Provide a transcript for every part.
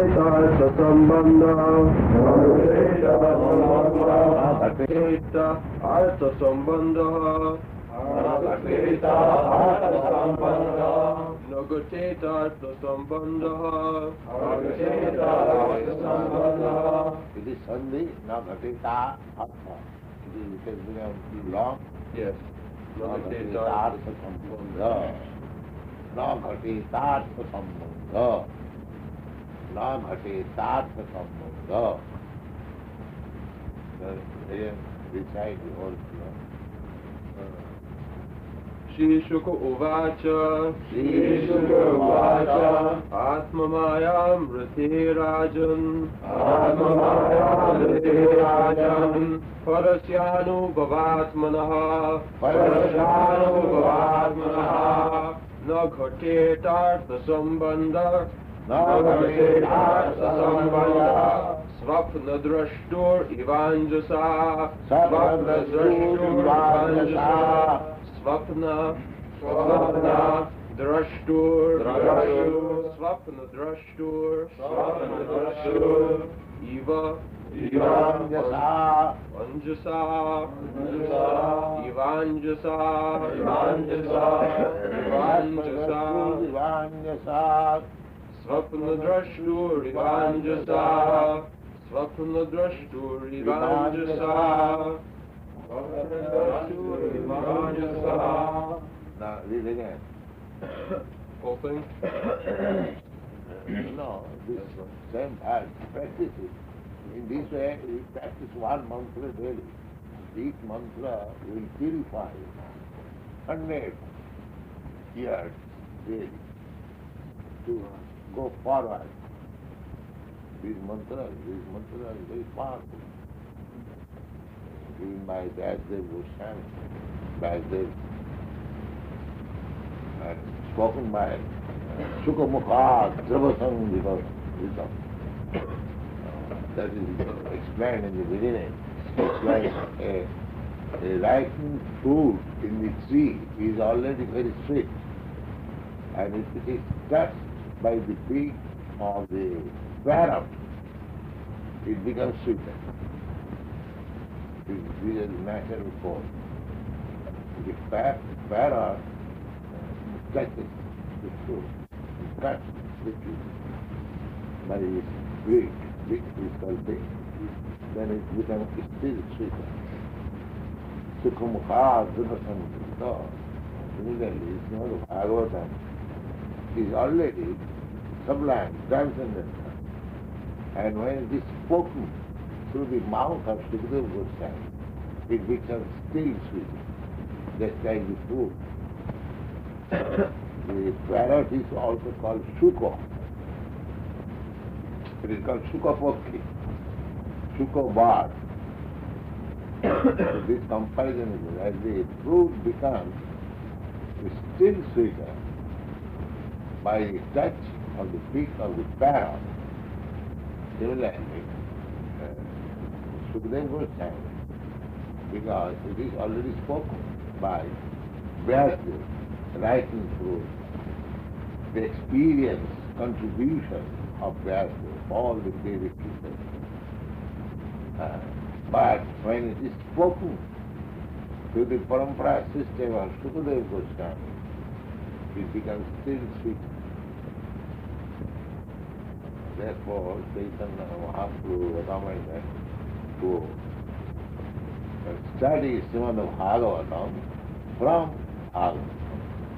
It is sandhi, na ghatita artha. It has become too long. Yes. Na ghatita artha sambandha. Na ghatita artha sambandha. Na ghatita artha sambandha. Again, recite the whole sloka. Shri Shuka Uvacha Shri Shuka Uvacha Atmamayam Rati Rajan Atmamayam Rati Rajan Parasyanu Bhavatmanaha Parasyanu Bhavatmanaha Na Ghatetartha Sambandha Na Ghatetartha Sambandha Svapna Drashtur Ivanjasa Svapna Drashtur Ivanjasa Swapna Drashtur Swapna Drashtur Eva Ivanjasa Ivanjasa Swapna Drashtur Ivanjasa Swapna Drashtur Ivanjasa Now read again. Whole thing? No, this same part, practice it. In this way, we practice one mantra daily. Each mantra will purify 100 years daily to go forward. These mantras are very powerful. Given by Vyasdev Goswami, Vyasdev, and spoken by Shukamukha Dravasang Wisdom. That is explained in the beginning. It's like a ripened fruit in the tree is already very sweet, and if it is touched by the beak of the parrot, it becomes sweeter. This is natural force. The parrot touches the fruit, touches the tree by its beak. Beak is called beak. Then it becomes still sweeter. Sukhamukha Dravasanga. Similarly, Srimad Bhagavatam is already sublime, transcendental. And when it is spoken through the mouth of Sukadeva Goswami, it becomes still sweet, just like the fruit. The parrot is also called Shuka. It is called Shukapokhi, Shuka bird. This comparison is as the fruit becomes still sweeter by the touch of the beak of the parrot. Similarly, Sukadeva Goswami, because it is already spoken by Vyasdev, writing through the experience, contribution of Vyasdev, all the Vedic teachers. But when it is spoken through the parampara system of Sukadeva Goswami, it becomes still sweet. Therefore, Chaitanya Mahaprabhu recommended to study Srimad Bhagavatam from Bhagavatam.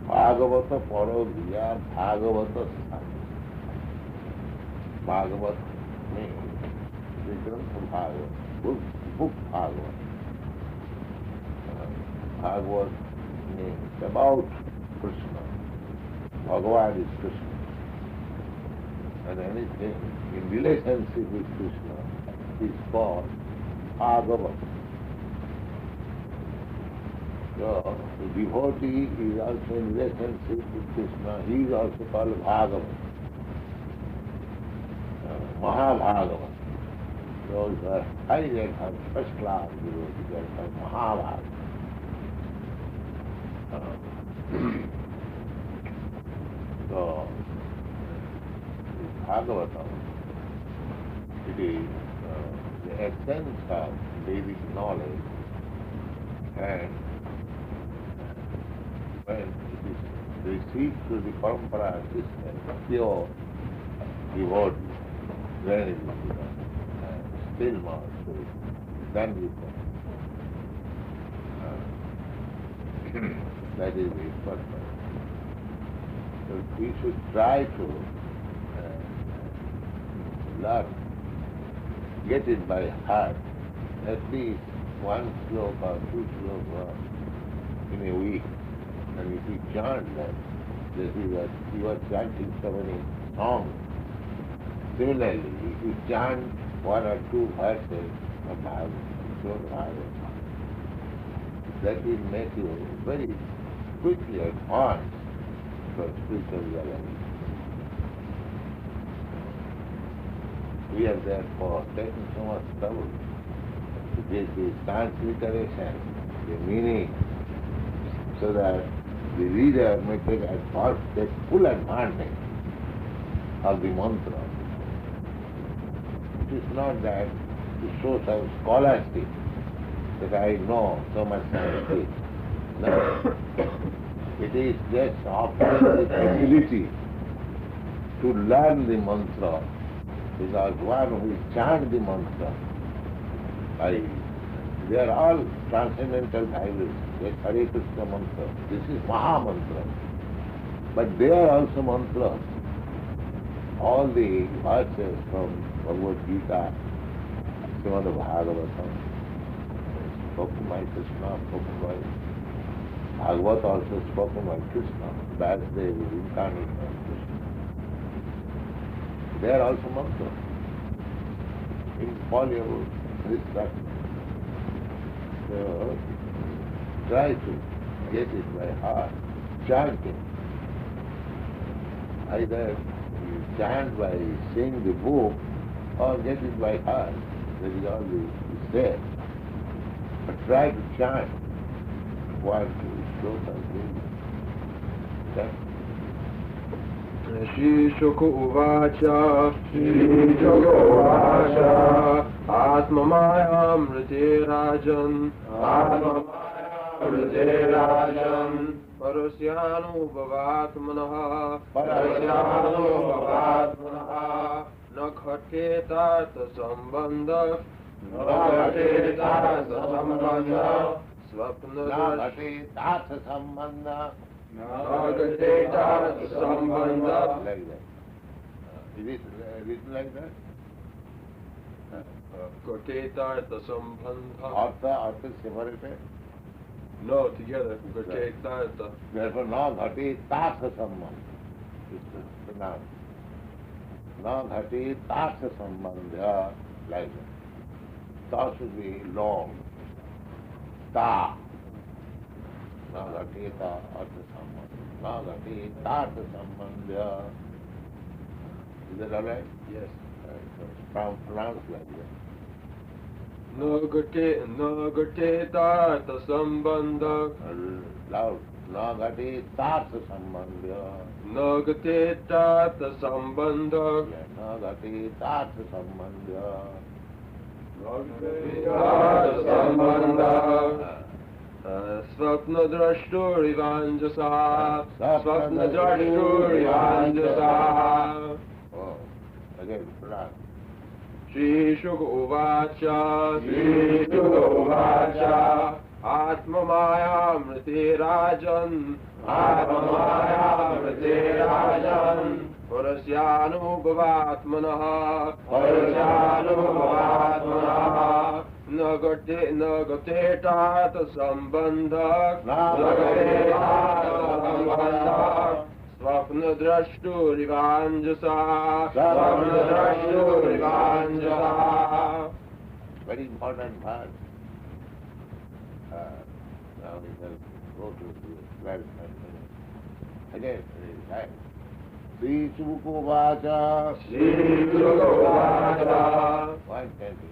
Bhagavata Parodhiya Bhagavata San. Bhagavat means the Granth Bhagavat, book Bhagavat. Bhagavat means about Krishna. Bhagavan is Krishna. And anything in relationship with Krishna is called Bhagavat. So, the devotee is also in relationship with Krishna. He is also called Bhagavat. Mahabhagavat. Those are high level, first class devotees are called Mahabhagavat. So, Bhagavatam It is the essence of Vedic knowledge, and when it is received through the parampara system, pure devotee, then it is still more sweet, then we can. That is the purpose. So we should try to learn, get it by heart, at least one sloka or two sloka in a week. And if you chant that, you are chanting so many songs. Similarly, if you chant one or two verses of Bhagavad, that will make you very quickly advance for spiritual realization. We have therefore taken so much trouble to get the transliteration, the meaning, so that the reader may take full advantage of the mantra. It is not that to show some scholarship that I know so much Sanskrit. No. It is just offering the ability to learn the mantra, because one who chants the mantra, they are all transcendental vibrations. Like Hare Krishna mantra. This is mahamantra. But they are also mantras. All the verses from Bhagavad Gita, Srimad Bhagavatam, spoken by Krishna, spoken by Bhagavad, also spoken by Krishna. Vasudev is incarnate of Krishna. They are also mantras. Infallible instructions. So, try to get it by heart, chanting. Either you chant by saying the book or get it by heart. That is all we say. But try to chant one, two slokas daily. Shri Shuka Uvacha, Shri Shuka Uvacha, Atma Maya Mriti Rajan, Atma Mriti Rajan, Parasyanu Bhavatmanaha, Parasyanu Bhavatmanaha, Nakhate Tata Sambandha, Nakhate Tata Sambandha, Swapna Nakhate Tata Sambandha, Nakhate Tata Sambandha. Like that. Is it written like that? Goteta the Sambandha. Artha separated. No, together. Goteta the. Therefore, na ghati tatha sambandha. It's pronounced. Na ghati tatha sambandha, like that. Ta should be long. Ta. Na ghati ta artha sambandha. Na ghati tatha sambandha. Is that all right? Yes. Pronounced like that. Nagateta the Sambandha. Loud. Nagati tatha sambandha. Nagateta the Sambandha. Nagati tatha sambandha. Nagateta the Sambandha. Swapna drashtur-ivanjasa. Swapna drashtur-ivanjasa. Oh, again, pronounce. Shri Shuka Uvacha, Shri Shuka Uvacha, Atma Maya Mriti Rajan, Atma Maya Mriti Rajan, Parasyanu Bhavatmanaha, Parasyanu Bhavatmanaha, Nagate Tata Sambandha, Nagate Tata Sambandha, Swapna drashtur-ivanjasa, Swapna drashtur-ivanjasa. Very important part. Now we shall go to the 12th verse. Again, right. Shri Shuka Uvacha, Shri Shuka Uvacha, 120.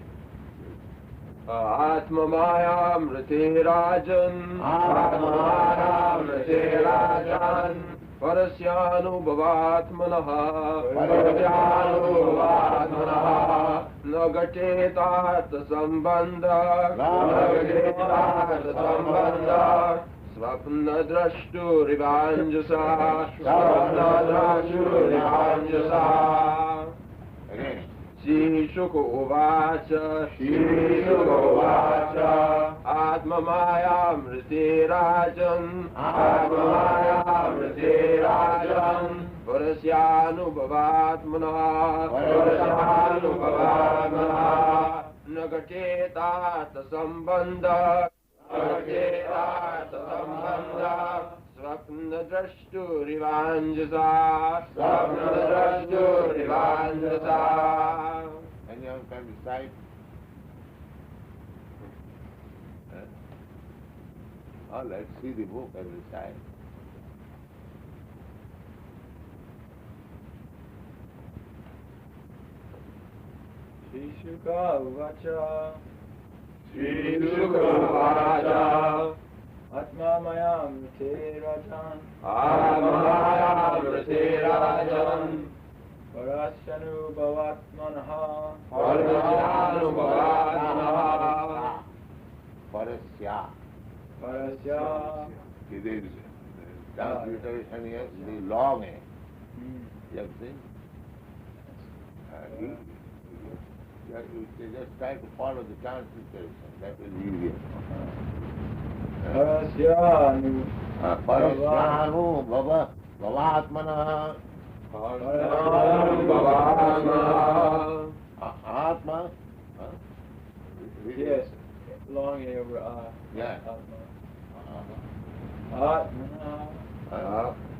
Atma Maya Mriti Rajan, Atma Maya Mriti Rajan, Parasyanu Bhavatmanaha, Parasyanu Bhavatmanaha, Nagatetat sambandha Nagatetat sambandha Swapna drashturivanjasa Swapna drashturivanjasa. Again. Shri Shuka Uvacha Shri Shuka Uvacha Atma Maya Mriti Rajan Atma Maya Mriti Rajan Parasyanubhavatmana Parasyanubhavatmana Nagatetat sambandha Nagatetat sambandha Swapna drashturivanjasa Swapna drashturivanjasa. Anyone can recite? Oh, let's see the book and recite. Shri Shuka Uvacha Shri Shuka Uvacha Atma Maya Mrite Rajan Atma Maya Mrite Rajan Parasyanu Bhavatmanaha Parasyanu Parasya. Parasya. It is transliteration here, the long A. You have seen? You just try to follow the transliteration, that will be easier. Parasyanu Parasyanu Bhavatmana Atma. Yes, long A over Yeah. Atma. Atma.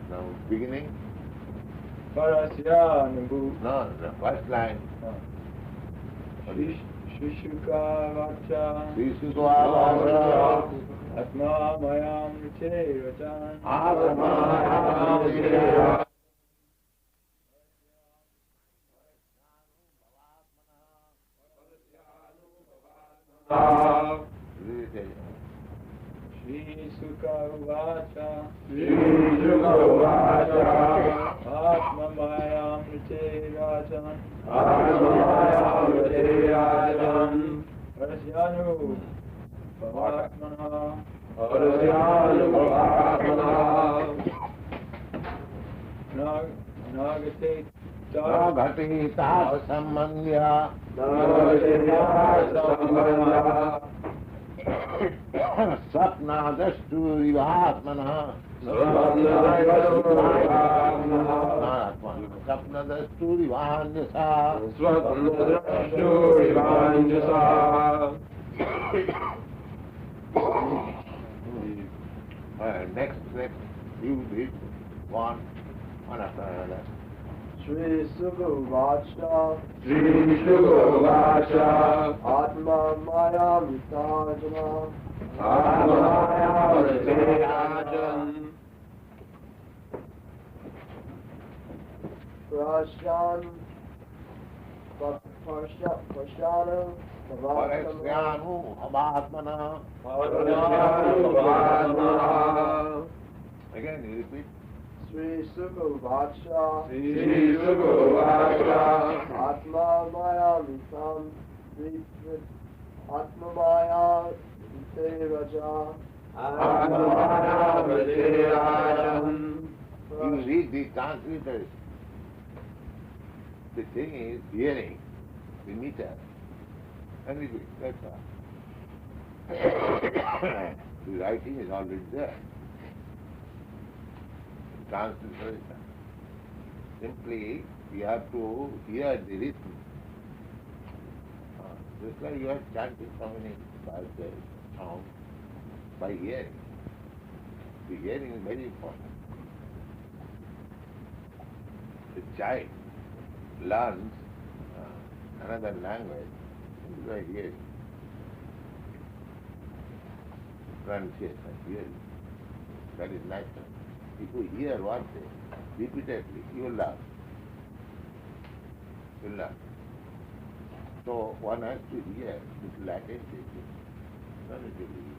Now beginning. Parasyanu. No, the first line. Shri Shuka Vacha Shri Shuka Vacha Atma Maya Mrite Rajan Atma Maya Mrite Rajan Shri Shuka Vacha Shri Shuka Uvacha Atma Maya Mrite Rajan Atma Maya Mrite Rajan Parasyanu Bhavatmana Parasyanu Bhavatmana Nagate Nagatetat sambandhya Nagatetat sambandha Sapna dastu vivatmana Sapna dastu vivanjasa Swapna drashturivanjasa. Next, you read one after another. Shri Shuka Vacha Shri Shuka Uvacha Atma Maya Mrita Atma Maya Mrite Rajan Parasyan Parashyanu Parasyanu Bhavatmana. Parasyanu Bhavatmana. Again, you repeat. Shri Shuka Vacha Shri Shuka Uvacha Atma Maya Mrita Atma Maya Mrite Raja Atma Maya Mrite Rajan. You read the translators. The thing is hearing the meter and repeat, that's all. The writing is already there. Transliteration. Simply you have to hear the rhythm. Just like you are chanting so many sounds by hearing. The hearing is very important. The child learns another language by hearing. Pronunciation, hearing. That is natural. If you hear one thing repeatedly, you will learn. You will learn. So one has to hear with latency. Relatively.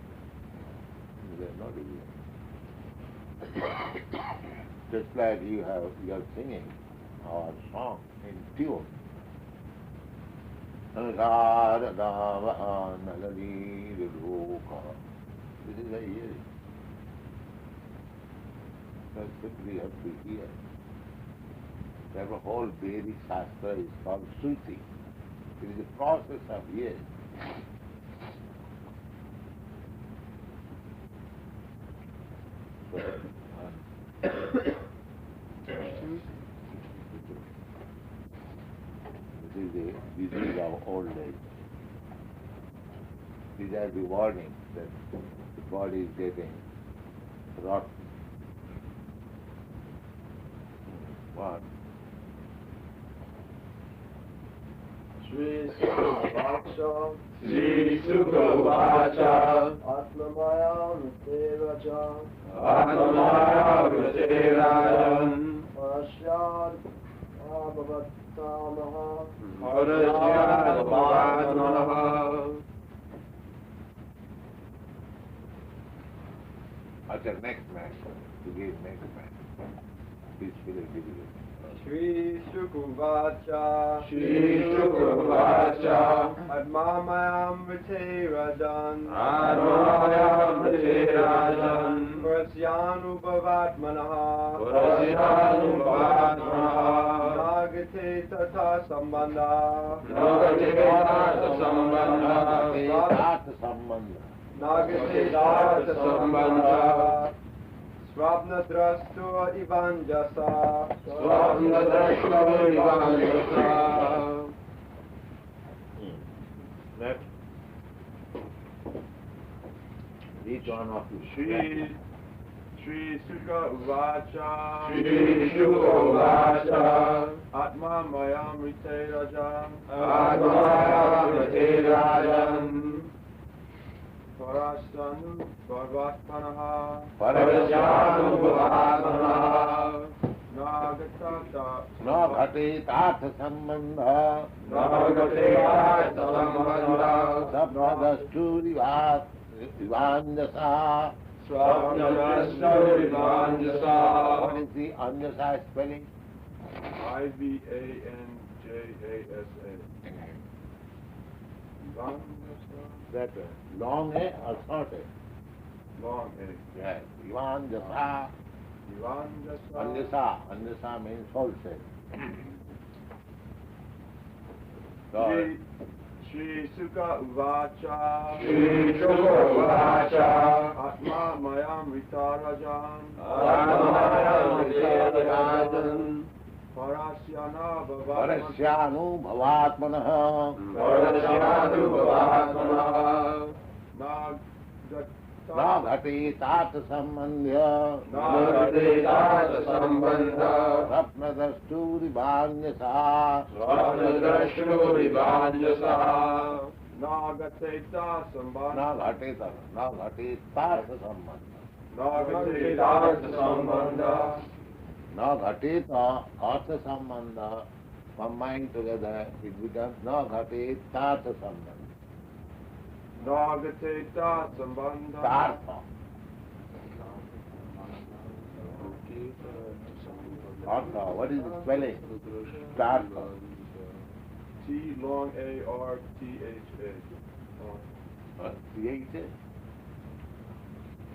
There is no deviation. Just like you are singing our song in tune. This is a hearing. That's simply have to hear. Therefore, whole Vedic Shastra is called Shruti. It is a process of hearing. So, this is the disease of old age. These are the warnings that the body is getting rotten. One. Shri Sukha Shri Sukha Atmamaya Mriteraja Atmamaya Mriterajan Parashyad Abhavatamaha Parashyad Bhavatamaha. Okay, next man. To give next man. Peacefully difficult. Shri Sukha Shri Sukha Atmamayam Mriterajan Atmamaya Mriterajan Parasyanu Bhavatmanaha Parasyanu Bhavatmanaha Nagate Tata Sambandha Nagate Tata Sambandha Tata Sambandha. Nagate Tata Sambandha Swapna Drastu Ivanjasa Swapna Drastu Ivanjasa. Next. Each one of you. Shri Sukha Uvacha Shri Sukha Uvacha Atma Maya Mriteraja Atmaya Mriterajan Parasyanu Bhavatmanaha Parasyanu Bhavatmanaha Nagatata Nagate Tata Sambandha. Nagate Tata Sambandha Sapnadastu Ivanjasa. Swapna Drastu Ivanjasa. What is the Anjasa spelling? Ivanjasa That long A or short A? Long A Yes. Ivanjasa. Ivanjasa Anjasa means wholesale. Shri Sukha Uvacha Shri Sukha Uvacha Atma Maya Mriterajan Atmaya Mriterajan Parasyana Parasyanu Bhavatmanaha. Parasyanu Bhavatmanaha Nagate Tata Sambandha. Nagate Tata Sambandha Sapnadastu Ivanjasa. Swapna Drastu Ivanjasa Nagate Tata Sambandha Nagate Tata Sambandha. Nagate Tata Sambandha Nagate Tata Sambandha. Combined together, it becomes Nagate Tata Sambandha. Nagate Tata Sambandha Tartha. Tartha. What is the spelling? Tartha. T long A R T H A Created.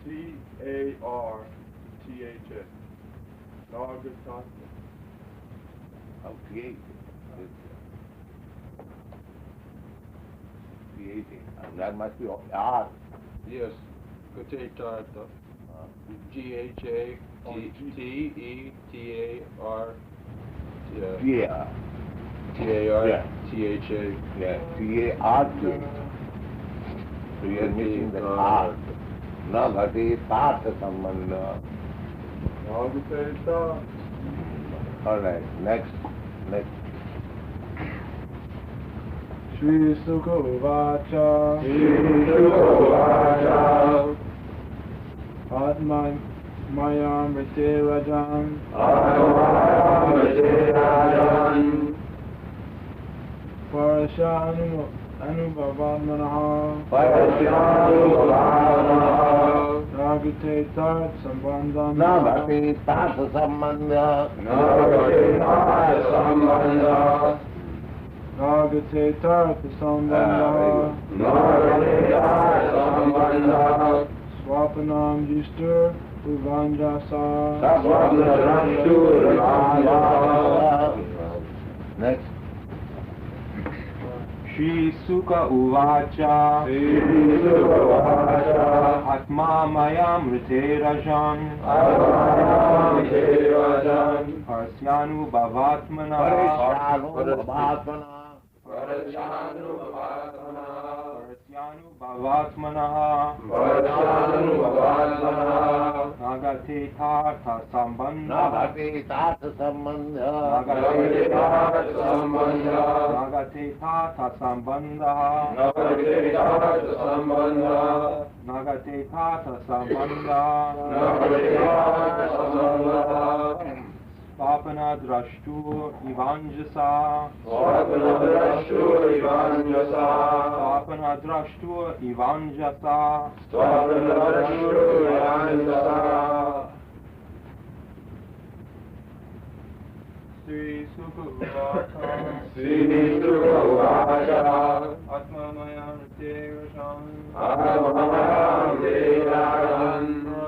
T A R T H A Nagatata How created? Creating. And that must be R. Yes, Gate G-H-A-T-E-T-A-R. Yeah. T-A-R-T-H-A. Yeah. T-A-R-T. So you are missing the R. Nagate Tata Sambandha. Nagatata All right. Next. Shri Sukha Uvacha Shri Sukha Uvacha Atma Maya Mriterajan Atmaya Mriterajan Parasyanu Anubhavatmanaha Parasyanu Bhavatmanaha Nagate Tata Sambandha Nagate Tata Sambandha. Nagate Tata Sambandha Nagate Tartha Sambandha Swapanam Jishtur Uvanjasa Next. Shri Sukha Uvacha Atma Mayamrite Rajan Harsyanu Bhavatmana Harsyanu Bhavatmana Nagate Tartha Sambandha Nagate Tartha Sambandha Nagate Tartha Sambandha Svapana Drashtu Ivanjasa Svapana Drashtu Ivanjasa Sri Sukha Uvacha Atma Mayamrite Rajan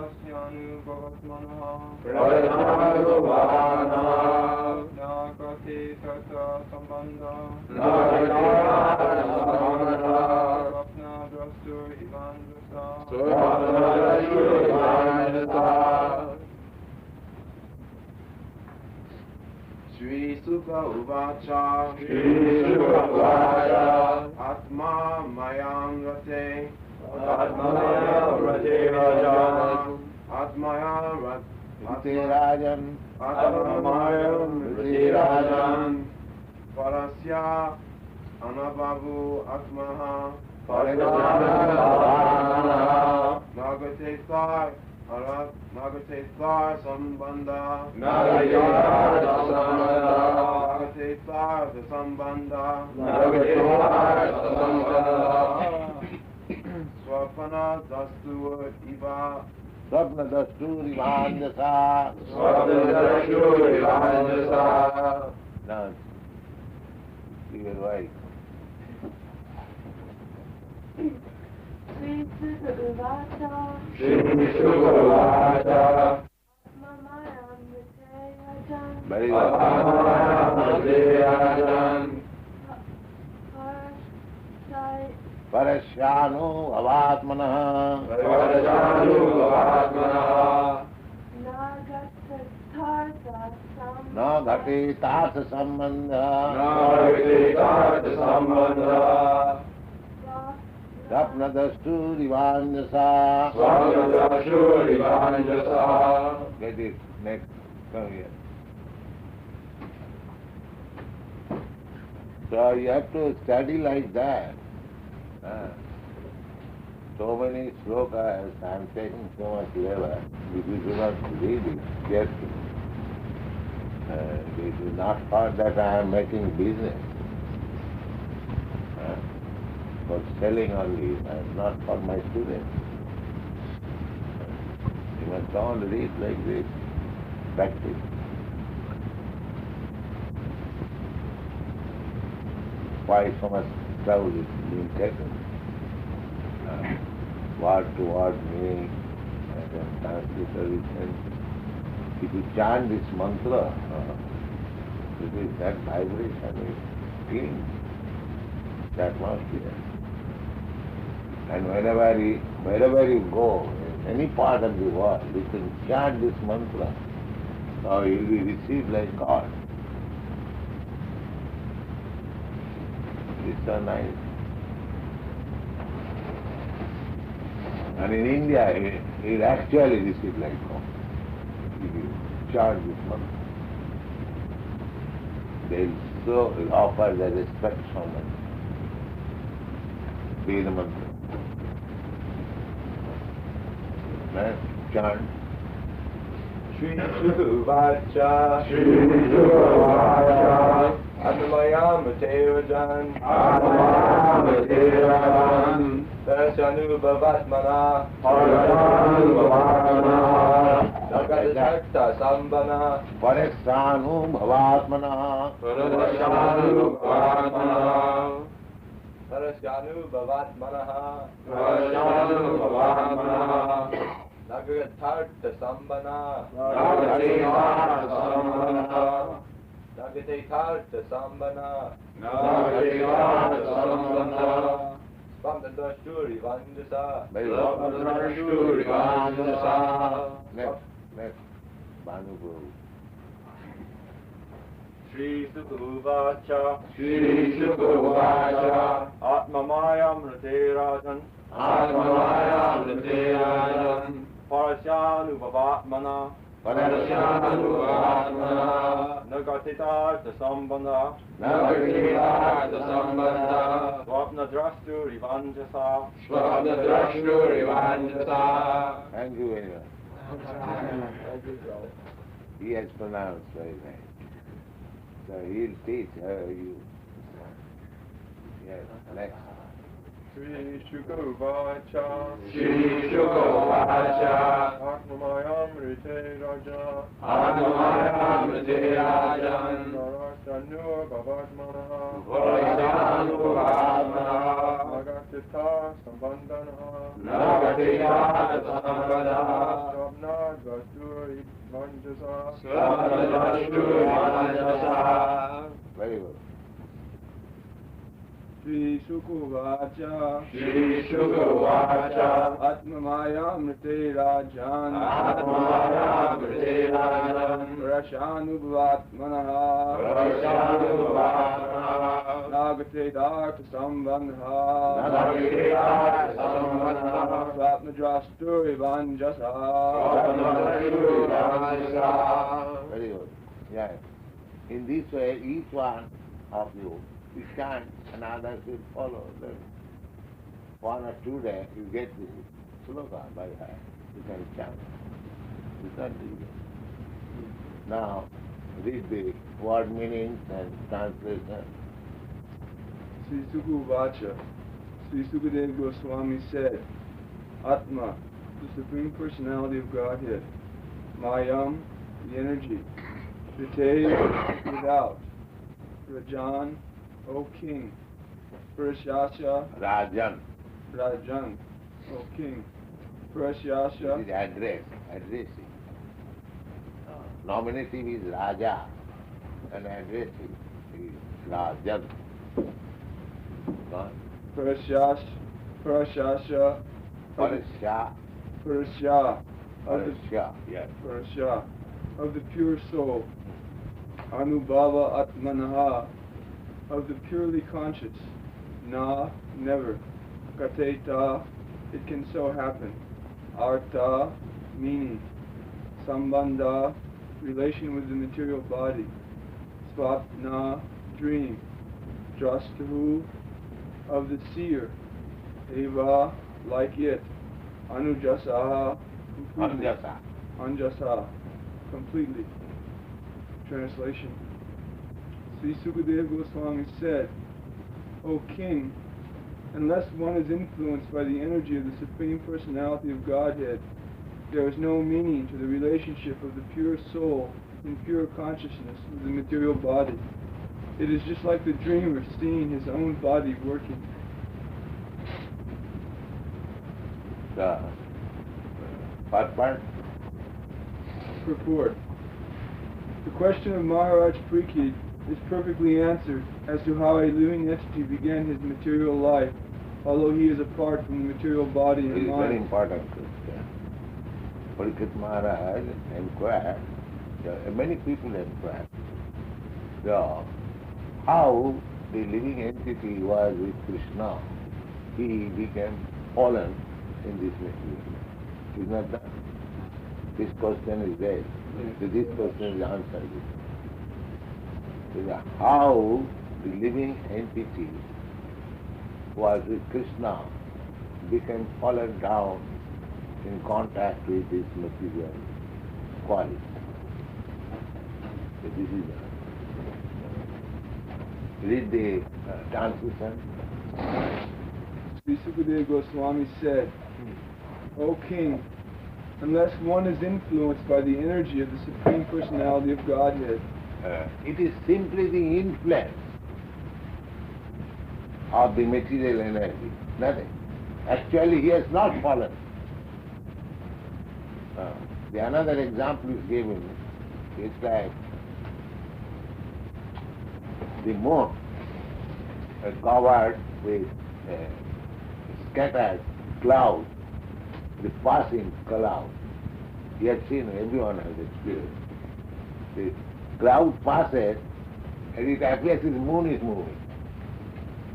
Prasyanu Bhavatmana Nagate Tartha Sambandha Swapna Drashtu Ivanjasa Shri Sukha Uvacha Atma Mayam Rate Rajan Parasya Anababu Atmaha Nagate Tar Sambandha Nagate Tar Sambandha Swapana Dastu Iva Swapna Dastur Ivanjasa. Now, you are right. Sri Sukha Uvacha Atma Mayamrite Rajan Very well. Parasyanu Bhavatmana Nagate Tartha Sambandha Swapna Dastur Ivanjasa. Get it. Next. Come here. So you have to study like that. So many slokas, I am taking so much labor. If you do not read it carefully, it is not for that I am making business. For selling only, and not for my students. You must all read like this, practice. Why so much trouble is being taken? Word to word meaning, and then transliteration. If you chant this mantra, it is that vibration is feeling, the atmosphere. And wherever you go, in any part of the world, you can chant this mantra, so you will be received like God. It's so nice. And in India, it actually received like God. If you chant this mantra, they'll offer the respect so much. Be the mantra. Chant. Shri Sukha Uvacha Atmayamrite Rajan Parasyanu Bhavatmana Nagate Tartha Sambandha Parasyanu Bhavatmana Prashanubhavatmanaha Nagathartha Sambana Nagatathartha Sambana Spamdadrashturi Vandasa Next. Banu Guru. Shri Sukuvacha Shri Shukovacha Atmamayam Rate Rajan Atmaya Mritirajan Parasyanubhavatmana Parasyanubhavatmana Nagatithartha Sambandha Nagatirtha Sambandha Swapnadrastu Rivanjasa Swapnadrashtu Rivanjasa. Thank you very much. He has pronounced very nice. So he'll teach you. Yes, next. Shri Shukovacha Shri Shukovacha Atmamayam Rite Raja Atmaya Mritirajan Parasyanubhavatmana Parasyanubhavatmana Nagatitha Sambandhana Nagatirtha Sambandha Swapnadrastu Rivanjasa Swapnadrashtu Rivanjasa. Very good. Shri Sukuvacha Shri Shukovacha Atmamaya Mrite Rajan Atmaya Mritirajan Parasyanubhavatmana Parasyanubhavatmana Nagatirtha Sambandha Nagatirtha Sambandha Swapnadrastu Rivanjasa Swapnadrashtu Rivanjasa. Very good. Yes. In this way, each one of you will chant and others will follow. Then 1 or 2 days you get this sloka by heart. You can chant. You can do it. Now, read the word meanings and translation. Sri Sukuvacha, Sri Sukadeva Goswami said, Atma, the Supreme Personality of Godhead, Mayam, the energy, Shrite, without, Rajan, O King, Purashasha, Rajan. Rajan, O King, This Purashasha, is addressing. Nominative is Raja and addressing is Rajan. God. Purashasha, Parasya. Purashya, Parasya. Yes. Purashya, of the pure soul, Anubhava Atmanaha, of the purely conscious, Na, never, Kateta, it can so happen, Artha, meaning, Sambandha, relation with the material body, Swapna, dream, Drastahu, of the seer, Eva, like it, Anujasaha, completely. Anjasa. Anjasa, completely. Translation. Sri Sukadeva Goswami said, O King, unless one is influenced by the energy of the Supreme Personality of Godhead, there is no meaning to the relationship of the pure soul in pure consciousness with the material body. It is just like the dreamer seeing his own body working. The purport. Purport. The question of Maharaj Parikshit is perfectly answered as to how a living entity began his material life, although he is apart from the material body It and is very mind. important question. Parikshit Maharaj inquired, many people inquired, how the living entity was with Krishna. He became fallen in this material. Is not that? This question is there. This question is answered. How the living entity was with Krishna became fallen down in contact with this material quality. So this is read the translation. Sri Sukadeva Goswami said, O King, unless one is influenced by the energy of the Supreme Personality of Godhead, It is simply the influence. of the material energy. Nothing. Actually, he has not fallen. The another example is given. It's like the moon covered with scattered clouds, the passing cloud. You have seen, everyone has experienced. The cloud passes and it appears the moon is moving.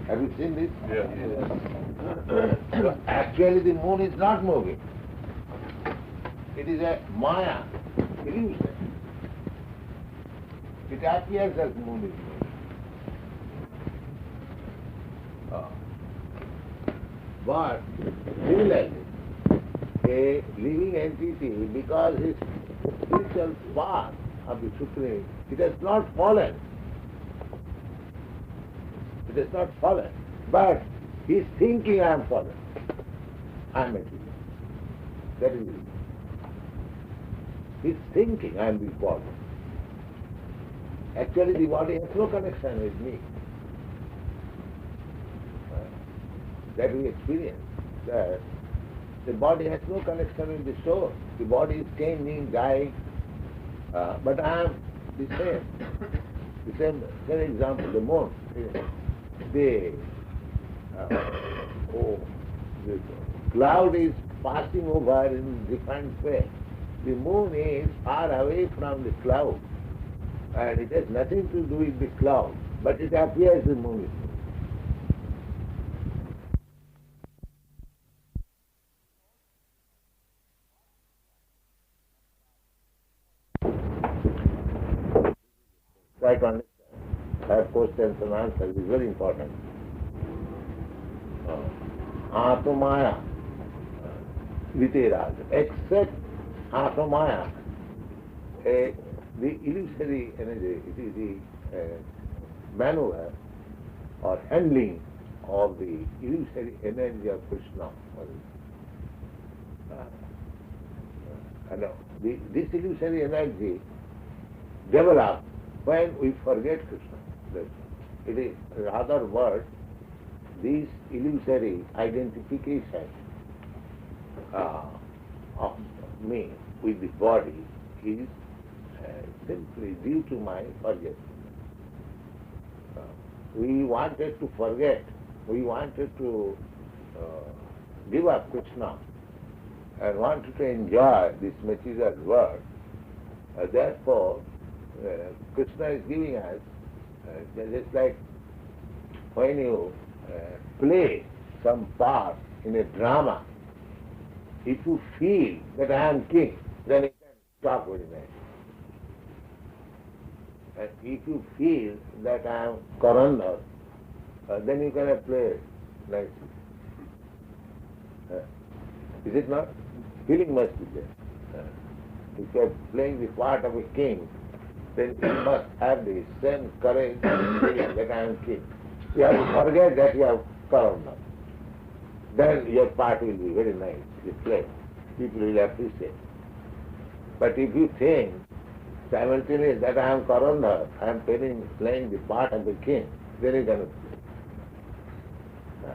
Have you seen this? Yeah. So actually the moon is not moving. It is a maya, illusion. It appears as moon is moving. But similarly, a living entity, because its spiritual path of the Supreme, it has not fallen. It has not fallen. But he is thinking, I am fallen. I am material. That is it. He is thinking, I am the body. Actually, the body has no connection with me. That we experience, that the body has no connection with the soul. The body is changing, dying, but I am the same. The same example, the moon. The cloud is passing over in different way. The moon is far away from the cloud, and it has nothing to do with the cloud, but it appears the moon is moving. Try to understand. Have questions and answers is very important. Atomaya, Viteraj, except Atomaya, the illusory energy, it is the maneuver or handling of the illusory energy of Krishna. This illusory energy develops when we forget Krishna. It is, in other words, this illusory identification of me with the body is simply due to my forgetfulness. We wanted to forget, we wanted to give up Krishna and wanted to enjoy this material world. Therefore, Krishna is giving us, just like when you play some part in a drama, if you feel that I am king, then you can talk very nicely. And if you feel that I am Karandar, then you can play nicely. Is it not? Feeling must be there. If you are playing the part of a king, then you must have the same courage and feeling that I am king. You have to forget that you are Karandar. Then your part will be very nice, you play. People will appreciate. But if you think simultaneously that I am Karandar, I am playing the part of the king, then you cannot play.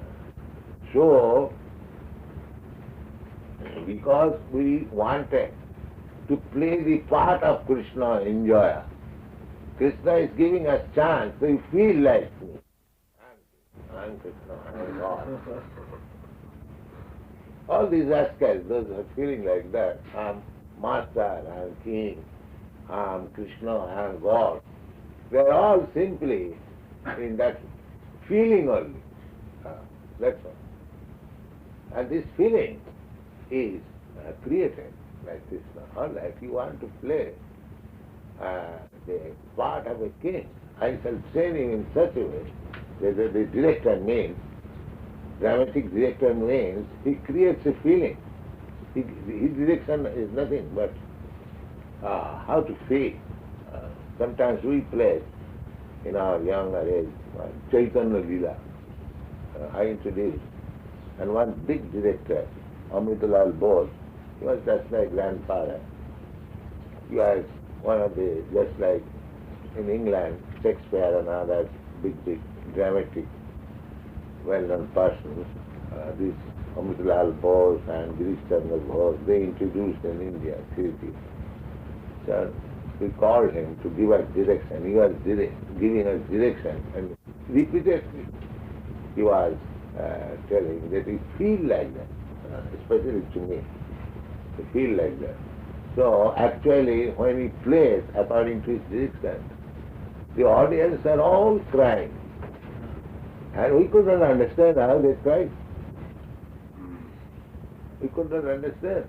So, because we wanted to play the part of Krishna, enjoyer, Krishna is giving us chance, so you feel like me. I am Krishna, I am God. All these rascals, those who are feeling like that, I am master, I am king, I am Krishna, I am God. They are all simply in that feeling only. That's all. And this feeling is created like this. All right, you want to play the part of a king, I shall train you in such a way that the director means, dramatic director means, he creates a feeling. His direction is nothing but how to feel. Sometimes we play in our younger age, Chaitanya Leela, I introduced. And one big director, Amritalal Bose, he was just my grandfather. He was one of the, just like in England, Shakespeare and others, big dramatic well-known persons, these Amitlal Bose and Girish Chandra Bose, they introduced in India Kirti. So we called him to give us direction. He was giving us direction, and repeatedly he was telling that he feel like that, especially to me, he feel like that. So actually when he plays according to his direction, the audience are all crying. And we could not understand how they cried. We could not understand.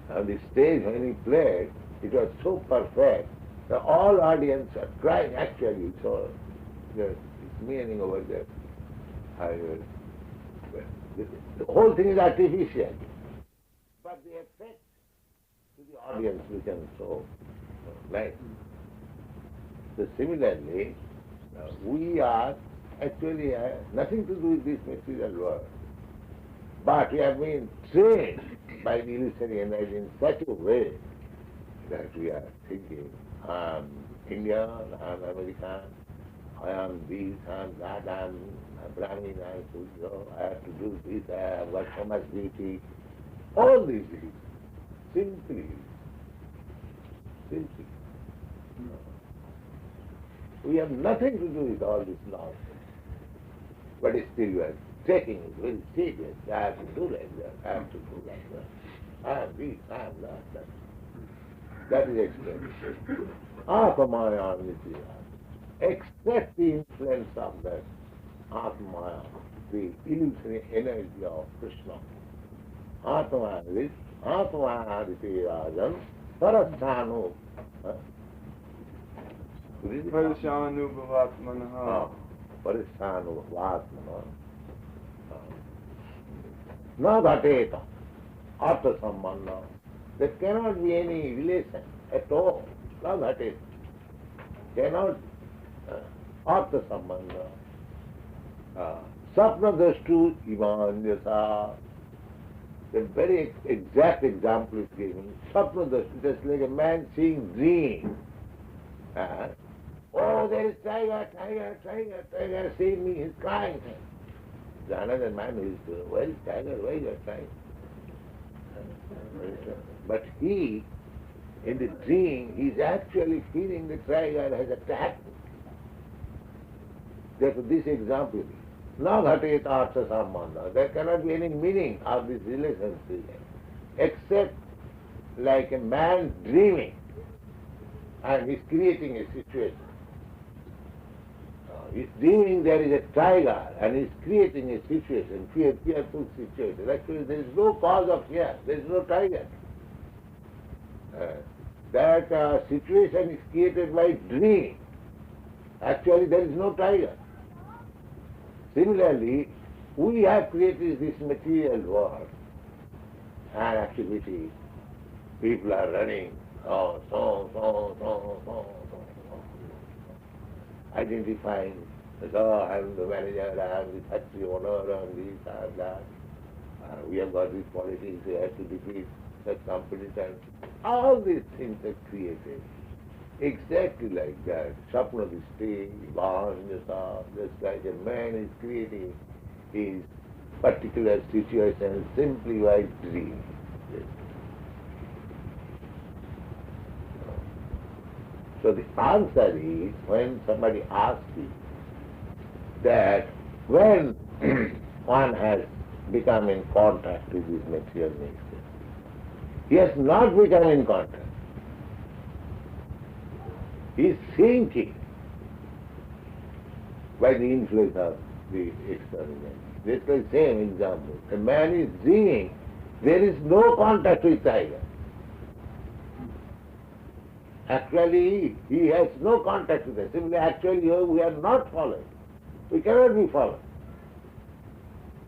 On the stage when he played, it was so perfect. The all audience are crying actually. So there's meaning over there. The whole thing is artificial. But the effect to the audience becomes so nice. So similarly, we are actually nothing to do with this material world. But we have been trained by the illusory energy in such a way that we are thinking, I am Indian, I am American, I am this, I am that, I am Brahmin, I am Sudra, I have to do this, I have got so much beauty. All these things, simply. We have nothing to do with all this nonsense. But still we are taking it very serious. I have to do like that, I have to do like that. I am this, I am that. That is explained. Atmaya Nitya. Except the influence of that Atmaya, the illusory energy of Krishna. Atmaya Nitya Rajan Parasthanu. Parishanubhavatmanaha. Parishanubhavatmanaha. Na ghateta. Artha sambandha. There cannot be any relation at all. Na ghateta. Cannot. Artha sambandha. Sapna drashtu imanyasa. The very exact example is given. Sapna drashtu, just like a man seeing dream. Oh, there is tiger, see me, he's crying. There's another man who is, where is tiger, where is your tiger? But he, in the dream, he's actually feeling the tiger has attacked him. Therefore, this example is, na ghatet artha sambandha. There cannot be any meaning of this relationship except like a man dreaming and he's creating a situation. He's dreaming there is a tiger and he's creating a situation, fearful situation. Actually, there is no cause of fear, there is no tiger. That situation is created by dream. Actually, there is no tiger. Similarly, we have created this material world and activity. People are running, identifying, I am the manager, I am the factory owner, I am this, I am that. We have got this politics, we have to defeat such competitors. All these things are created exactly like that. Sapna Dishti, Vahanyasa, just like a man is creating his particular situation simply by dream. So the answer is, when somebody asks you that when one has become in contact with this material nature, he has not become in contact. He is thinking by the influence of the experiment. This is the same example. A man is dreaming, there is no contact with tiger. Actually, he has no contact with us. Simply, actually, we are not followed. We cannot be followed.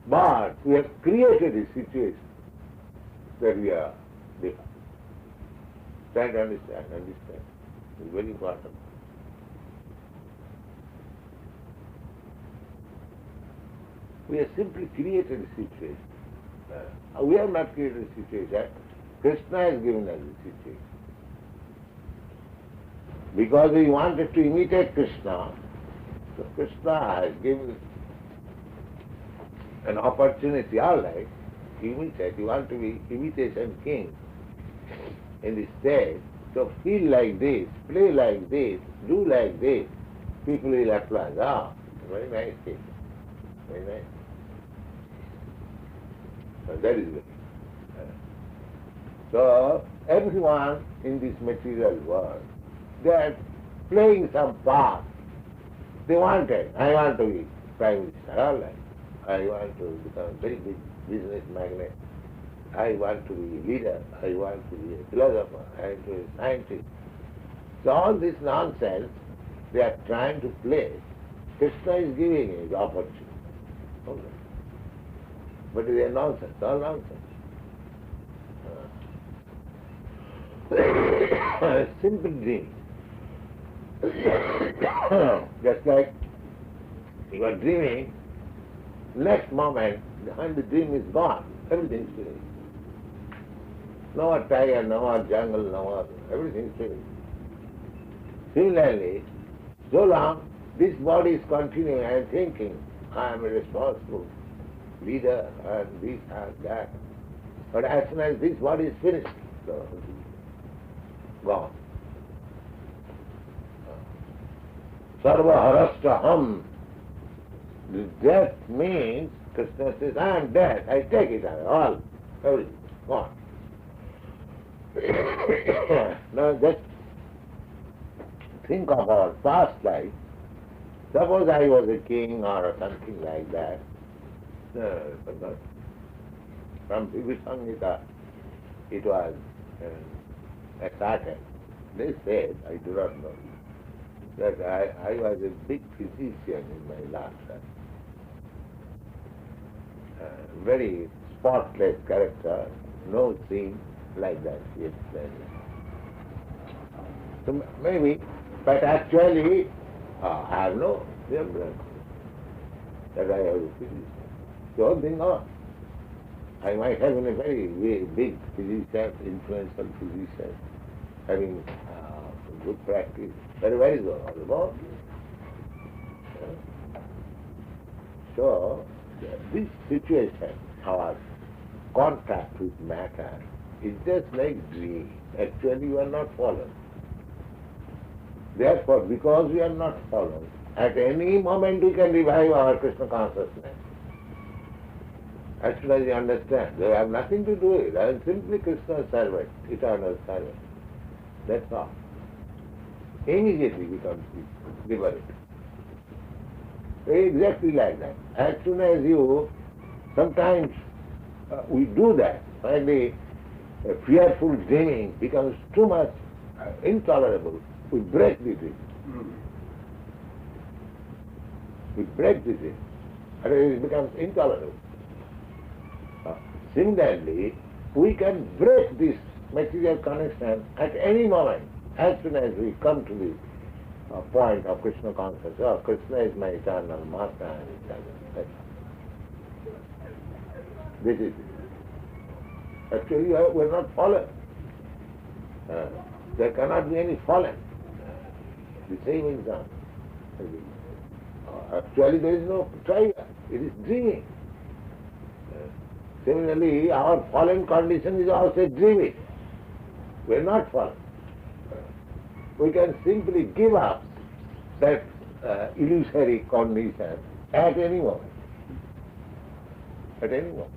But we have created a situation that we are different. Try to understand. It's very important. We have simply created a situation. We have not created a situation. Krishna has given us a situation. Because we wanted to imitate Krishna, so Krishna has given an opportunity, all right, imitate. You want to be imitation king in the stage, so feel like this, play like this, do like this. People will applaud. Ah, very nice thing. Very nice. So that is it. So everyone in this material world, they are playing some part. They wanted, I want to be Prime Minister, all right. I want to become a very big business magnate. I want to be a leader. I want to be a philosopher. I want to be a scientist. So all this nonsense they are trying to play. Krishna is giving you the opportunity. Okay. But they are nonsense, all nonsense. Simple dream. Just like you are dreaming, next moment, when the dream is gone, everything is finished. No more tiger, no more jungle, no more, everything is finished. Similarly, so long this body is continuing, I am thinking, I am a responsible leader and this and that. But as soon as this body is finished, so gone. Sarva harastaham. The death means, Krishna says, I am dead, I take it all, everything, gone. Now just think of our past life. Suppose I was a king or something like that. From Vivisangita it was started. They said, I do not know, that I was a big physician in my last life. Very spotless character, no sin like that, he explained. So maybe, but actually I have no remembrance that I was a physician. So they know. I might have been a very big physician, influential physician, having good practice. But where is all about? So this situation, our contact with matter, is just like dream. Actually you are not fallen. Therefore, because we are not fallen, at any moment we can revive our Krishna consciousness. As soon as you understand, they have nothing to do with it. I am simply Krishna's servant, eternal servant. That's all. Immediately becomes liberated. Exactly like that. As soon as you, sometimes we do that, finally fearful dreaming becomes too much intolerable, we break the dream. We break the dream, and it becomes intolerable. Similarly, we can break this material connection at any moment, as soon as we come to the point of Krishna consciousness. Oh, Krishna is my eternal master and eternal. This is it. Actually, we are not fallen. There cannot be any fallen. The same example. Actually, there is no tiger. It is dreaming. Similarly, our fallen condition is also dreaming. We are not fallen. We can simply give up that illusory condition at any moment. At any moment.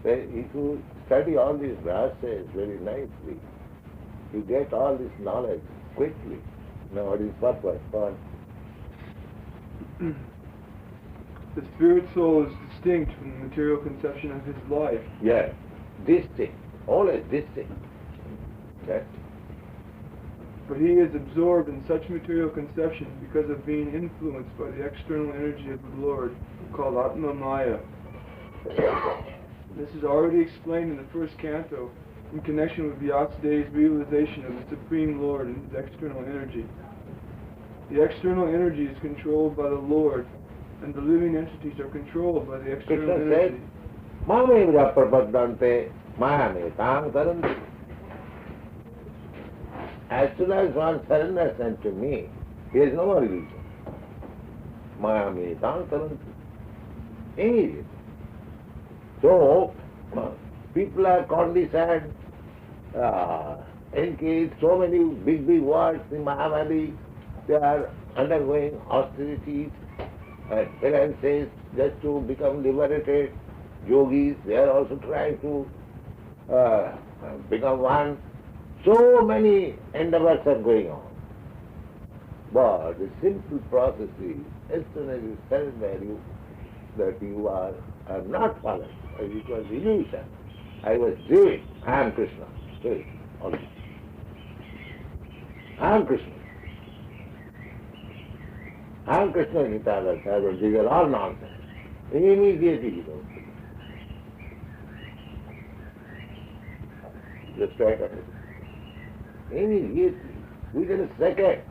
So if you study all these verses very nicely, you get all this knowledge quickly. Now what is purpose for? The spirit soul is distinct from the material conception of his life. Yes, distinct, always distinct. Yes. But he is absorbed in such material conception because of being influenced by the external energy of the Lord, called Atma Maya. This is already explained in the first canto in connection with Vyasdeva's realization of the Supreme Lord and his external energy. The external energy is controlled by the Lord, and the living entities are controlled by the external Krishna energy. said, Mamevra prapadante mayame tam taranti. As soon as one surrenders unto me, he has no more illusion. Mayame tam taranti. Immediately. So, people are condescended, engaged, so many big words in Mahavadi, they are undergoing austerities and penances just to become liberated. Yogis, they are also trying to become one. So many endeavors are going on. But the simple process is, as soon as you surrender, that you are not fallen. It was illusion. I was doing. I am Krishna. Doing. Also. I am Krishna. I am Krishna Gita. These are all nonsense. Immediately you don't see. Just try to immediately, within a second.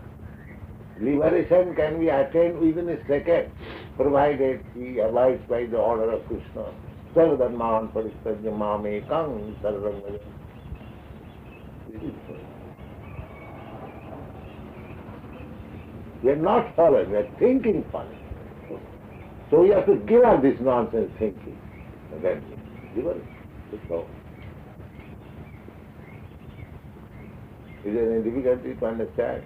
Liberation can be attained within a second, provided he abides by the order of Krishna. Sarvadharman paristajya mamekam sarvam bhajan. We are not following, we are thinking following. So we have to give up this nonsense thinking. And then liberation. So, is there any difficulty to understand?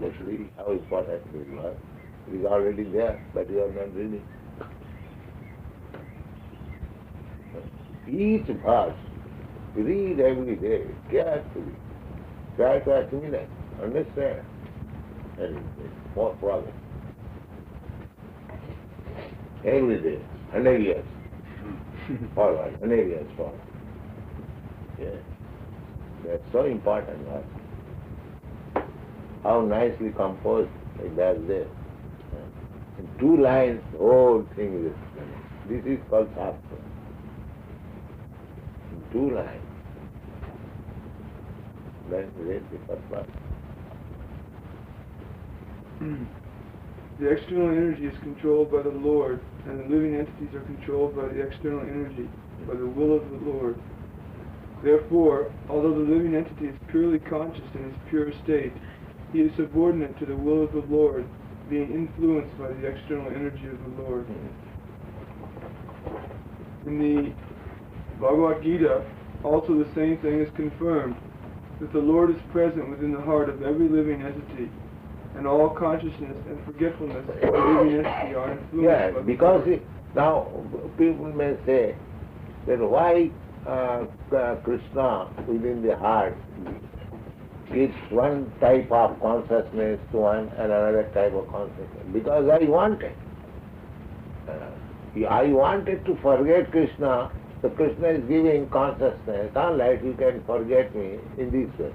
Actually, how important it was. It is already there, but you are not reading. Each verse, read every day, carefully. Try to assimilate, understand, and make more progress. Every day, 100 years forward, 100 years forward. Yeah. That's so important, right? How nicely composed like that there. In 2 lines, the whole thing is explained. This is called Shastra. In 2 lines. Then read the first part. The external energy is controlled by the Lord, and the living entities are controlled by the external energy, by the will of the Lord. Therefore, although the living entity is purely conscious in his pure state, he is subordinate to the will of the Lord, being influenced by the external energy of the Lord. In the Bhagavad Gita, also the same thing is confirmed, that the Lord is present within the heart of every living entity, and all consciousness and forgetfulness of the living entity are influenced by the because Lord. now people may say that why Krishna within the heart gives one type of consciousness to one and another type of consciousness. Because I wanted. I wanted to forget Krishna, so Krishna is giving consciousness. Unlike you can forget me in this way.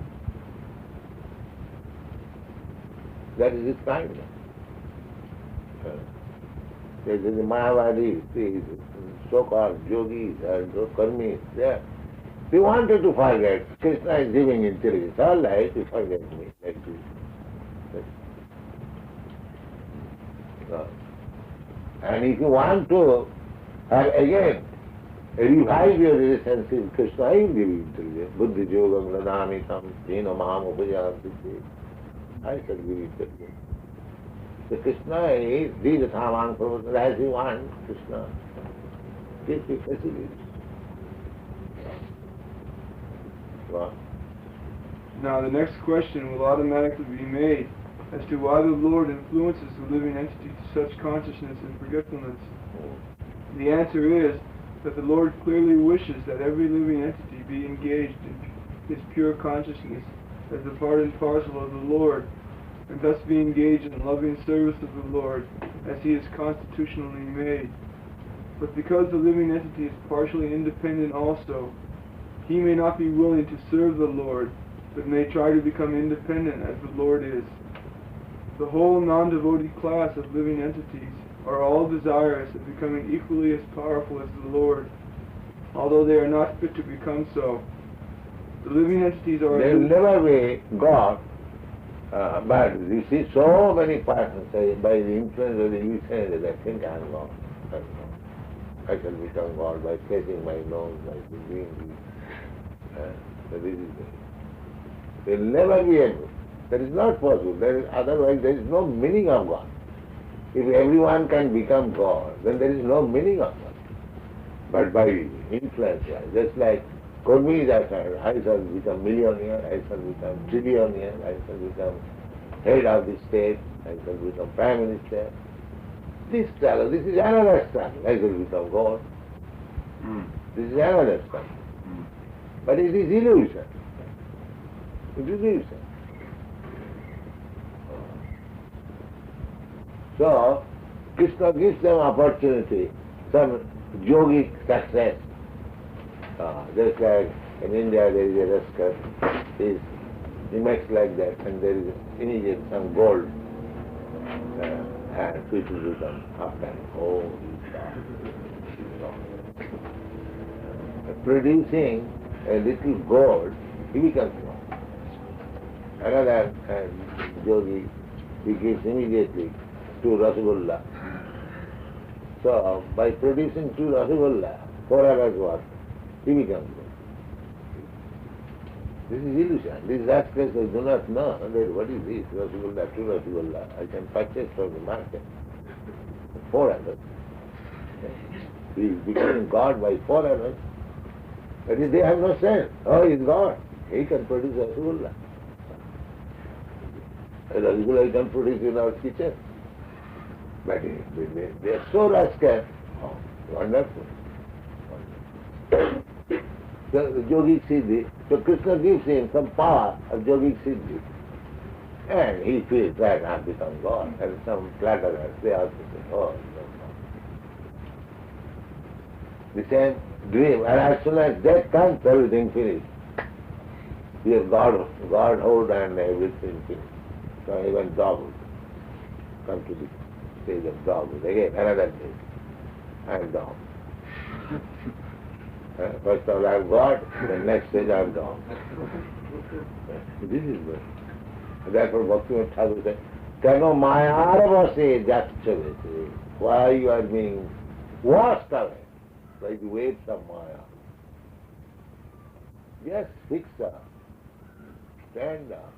That is his kindness. There is the Mahavadi, the so-called yogis and karmis, they wanted to forget. Krishna is giving intelligence. All right, you forget me. Like this. And if you want to have again revive your relationship with Krishna, I will give you intelligence. Buddhi yogam ladamitam jena maham upajayam. I shall give you intelligence. So Krishna is Dīgathamāṁ Prabhupada, as you want, Krishna. Give you facilities. Well, Now the next question will automatically be made as to why the Lord influences the living entity to such consciousness and forgetfulness. The answer is that the Lord clearly wishes that every living entity be engaged in his pure consciousness as a part and parcel of the Lord, and thus be engaged in loving service of the Lord as he is constitutionally made. But because the living entity is partially independent also, he may not be willing to serve the Lord, but may try to become independent as the Lord is. The whole non-devotee class of living entities are all desirous of becoming equally as powerful as the Lord, although they are not fit to become so. The living entities are... They will never be God, but you see so many persons say, by the influence of the illusion, they think I am God. I shall become God by pressing my nose, by doing this. So this is it. They will never be able. That is not possible. Otherwise there is no meaning of God. If everyone can become God, then there is no meaning of it. But by influence, just like Kurmi is after, I shall become millionaire, I shall become trillionaire, I shall become head of the state, I shall become prime minister. This struggle, this is another struggle, I shall become God. This is another struggle. But it is illusion. It is illusion. So, Krishna gives them opportunity, some yogic success. Just like in India there is a rascal, he makes like that, and there is immediately some gold, and people become after, oh, he's gone. Producing a little gold, he becomes God. Another yogi, he gives immediately 2 Rasgulla. So, by producing 2 Rasgulla, 4 hours work, he becomes God. This is illusion. These rascals do not know that what is this Rasgulla, 2 Rasgulla. I can purchase from the market. 4 hours. He is becoming God by 4 hours. That is, they have no sense. Oh, he is God. He can produce Rasgulla. Rasgulla he can produce in our kitchen. But they are so rascal. Oh, wonderful. The yogic siddhi, so Krishna gives him some power of yogic siddhi. And he feels that I have become God. And some flatterers, they also say, oh, no. The same dream, and as soon as death comes, everything finished. Here God hold and everything finished. So even dog come to the stage of dog. Again, another day. I am dog. First of all I am God, the next stage I am dog. This is good. Therefore Bhaktivinoda Thakur said, Kano mayara base jachchavese. Why you are being washed away by the waves of Maya? Yes, fix up. Stand up.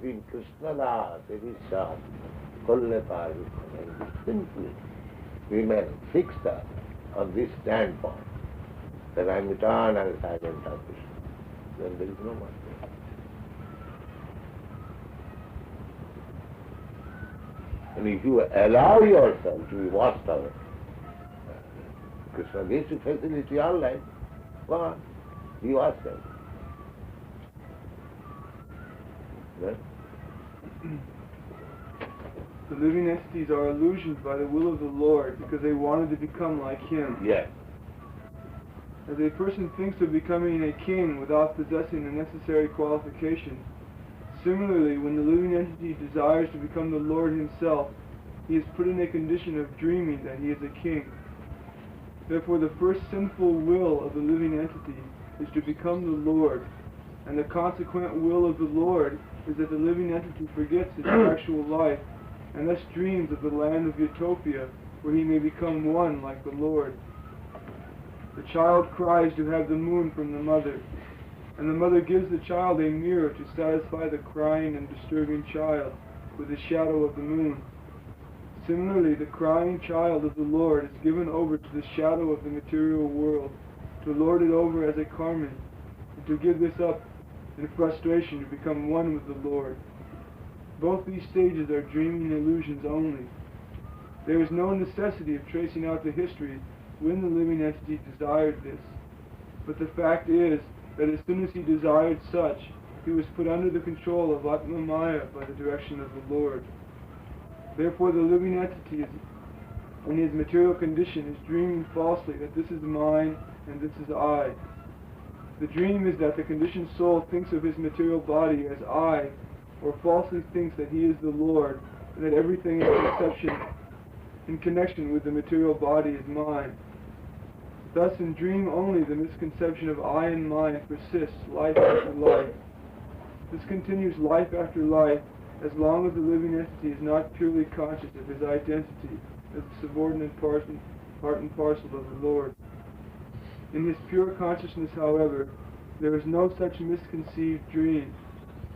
Bin Krishna das, it is sharp. Kolle pari. Simply remain fixed up on this standpoint that I am eternal silent of Krishna. Then there is no more. And if you allow yourself to be washed away, Krishna gives you facility all life. Go on, be washed away. Then? The living entities are illusioned by the will of the Lord because they wanted to become like Him. Yes. As a person thinks of becoming a king without possessing the necessary qualifications, similarly, when the living entity desires to become the Lord Himself, he is put in a condition of dreaming that he is a king. Therefore, the first sinful will of the living entity is to become the Lord, and the consequent will of the Lord is that the living entity forgets its actual life, and thus dreams of the land of Utopia, where he may become one like the Lord. The child cries to have the moon from the mother, and the mother gives the child a mirror to satisfy the crying and disturbing child with the shadow of the moon. Similarly, the crying child of the Lord is given over to the shadow of the material world, to lord it over as a Karman, and to give this up in frustration to become one with the Lord. Both these stages are dreaming illusions only. There is no necessity of tracing out the history when the living entity desired this, but the fact is that as soon as he desired such, he was put under the control of Atma Maya by the direction of the Lord. Therefore the living entity in his material condition is dreaming falsely that this is mine and this is I. The dream is that the conditioned soul thinks of his material body as I, or falsely thinks that he is the Lord, and that everything in connection with the material body is mine. Thus in dream only the misconception of I and mine persists life after life. This continues life after life as long as the living entity is not purely conscious of his identity as a subordinate part and parcel of the Lord. In his pure consciousness, however, there is no such misconceived dream,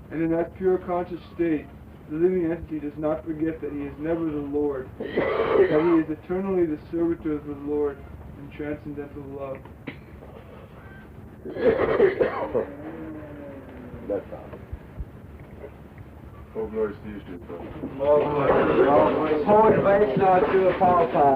and in that pure conscious state, The living entity does not forget that he is never the Lord, that he is eternally the servitor of the Lord in transcendental love. That's all. All glories to you, Srila. Hold Vaishnava to the Papa.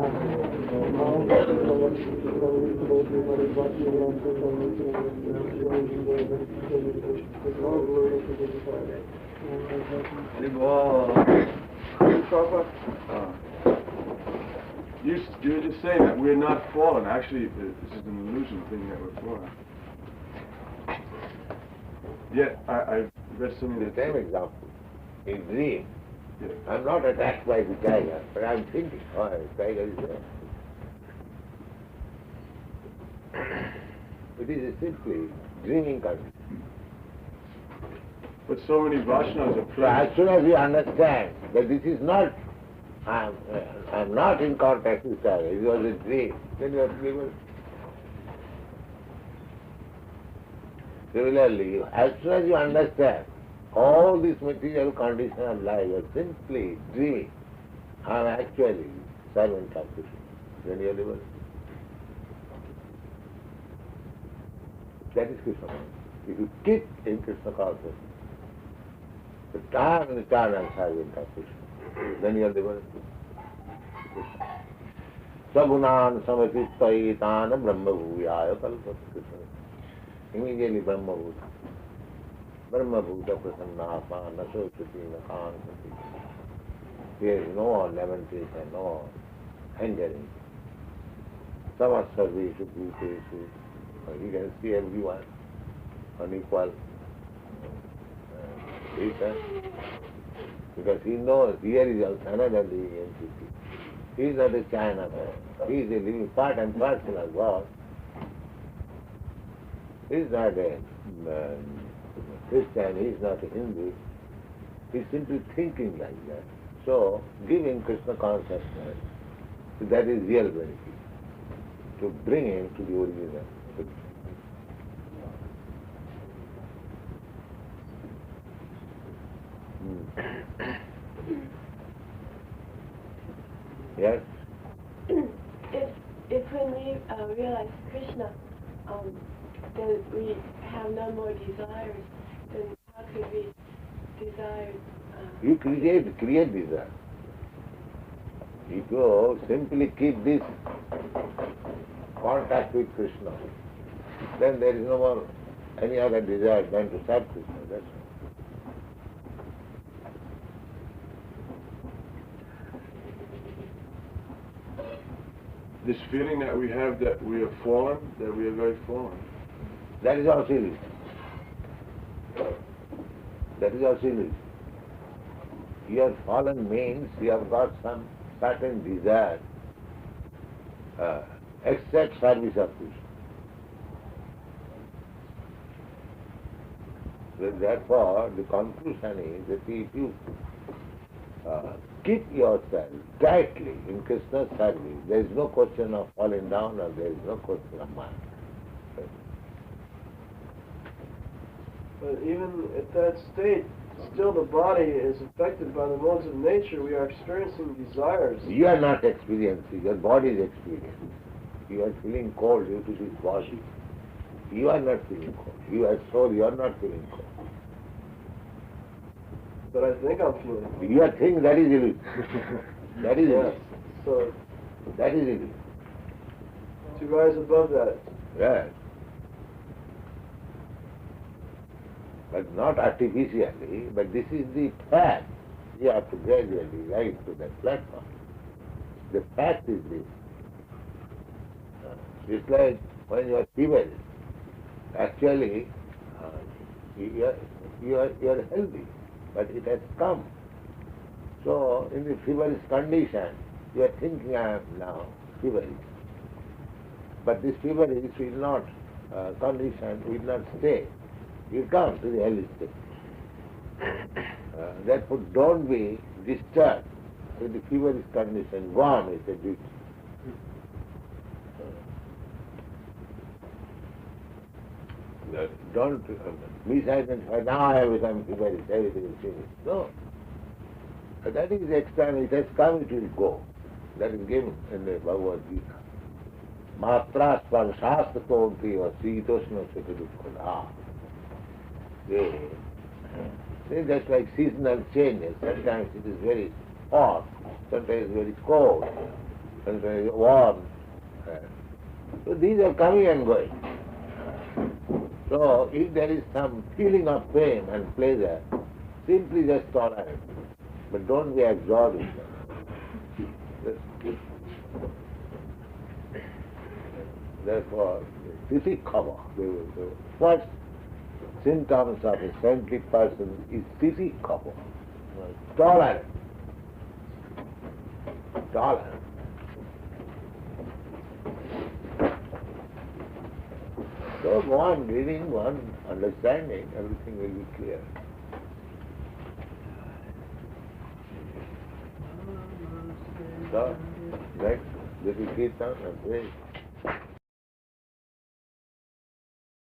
You were just saying that we're not fallen. Actually, this is an illusion thinking that we're fallen. Yet, I read something The that... same example. In dream, Yeah. I'm not attacked by the tiger, but I'm thinking, oh, the tiger is there. It is a simply dreaming condition. But so many Vaishnavas are So as praying. soon as you understand that this is not, I'm not in contact with tiger, it was a dream, then you are able. Similarly, as soon as you understand all these material conditions of life are simply dream, I'm actually servant of Krishna, then you are able. That is Krishna consciousness. If you keep in Krishna consciousness, the time and I'm servant of Krishna, then you are able. Sagunan samatitayitana brahma bhuviyaya kalpata Krishna. Immediately Brahma Bhuta. Brahma Bhuta prasannaatma nasochati nakankati. There is no lamentation, no hindering. Samasarveshu bhuteshu. You can see everyone on equal basis. Because he knows here is also another living entity. He is not a China man. He is a living part and parcel of God. He is not a Christian, he is not a Hindu. He is simply thinking like that. So, giving Krishna consciousness, that is real benefit. To bring him to the original. Yes? If when we realize Krishna, then we have no more desires, then how could we desire? You create desire. If you simply keep this contact with Krishna, then there is no more any other desire than to serve Krishna. That's all. This feeling that we have that we are fallen, that we are very fallen. That is also illusion. That is also illusion. You are fallen means you have got some certain desire, except service of Krishna. Therefore, the conclusion is that if you keep yourself tightly in Krishna's service, there is no question of falling down or there is no question of mind. But even at that state, still the body is affected by the modes of nature. We are experiencing desires. You are not experiencing, your body is experiencing. You are feeling cold due to this body. You are not feeling cold. You are soul, you are not feeling cold. But I think I'm feeling. You are thinking that is illusion. That is Yes. illusion. So That is illusion. to rise above that. Yes. But not artificially, but this is the fact. You have to gradually rise to that platform. The fact is this. It's like when you are feverish. Actually, you are healthy, but it has come. So, in the feverish condition, you are thinking, I am now feverish. But this feverish will not, condition will not stay. You come to the healthy state. Therefore, don't be disturbed with the feverish condition. Go on with the duty. Don't misidentify, now I have become feverish, everything is finished. No. that is explained, it has come, it will go. That is given in the Bhagavad Gita. Matra sparshasta kontiva sitoshna sukadukhala. It's just like seasonal changes. Sometimes it is very hot, sometimes very cold, sometimes warm. So these are coming and going. So if there is some feeling of pain and pleasure, simply just tolerate. But don't be absorbed in them. Therefore, Siti Kava, the first symptoms of a saintly person is Siti Kava. Tolerance. Tolerance. So go on reading, go on understanding, everything will be clear. So, next, little Kirtan and pray.